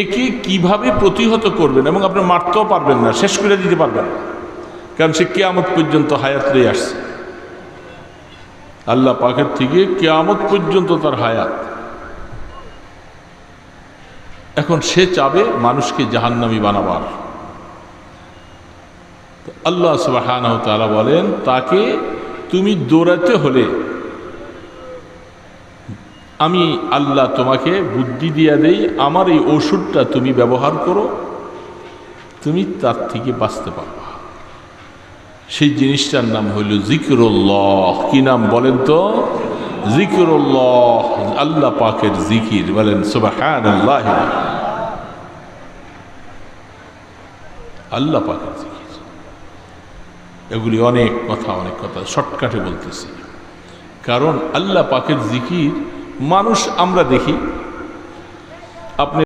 একে কিভাবে প্রতিহত করবেন, এবং আপনি মারতেও পারবেন না, শেষ করে দিতে পারবেন না, কারণ সে কিয়ামত পর্যন্ত হায়াত লয়ে আসছে। আল্লাহ পাকের থেকে কিয়ামত পর্যন্ত তার হায়াত। এখন সে চাবে মানুষকে জাহান্নামী বানাবার। আল্লাহ সুবহানাহু ওয়া তাআলা বলেন, তাকে তুমি দৌড়াতে হলে আমি আল্লাহ তোমাকে বুদ্ধি দিয়ে দেই, আমার এই ওষুধটা তুমি ব্যবহার করো, তুমি তার থেকে বাঁচতে পারবা। সেই জিনিসটার নাম হইল জিকিরুল্লাহ। কি নাম বলেন তো? জিকিরুল্লাহ, আল্লাহ পাকের জিকির। বলেন সুবহানাল্লাহ। আল্লাহ পাকের জিকির। এগুলি অনেক কথা শর্টকাটে বলতেছি, কারণ আল্লাহ পাকের জিকির মানুষ আমরা দেখি। আপনি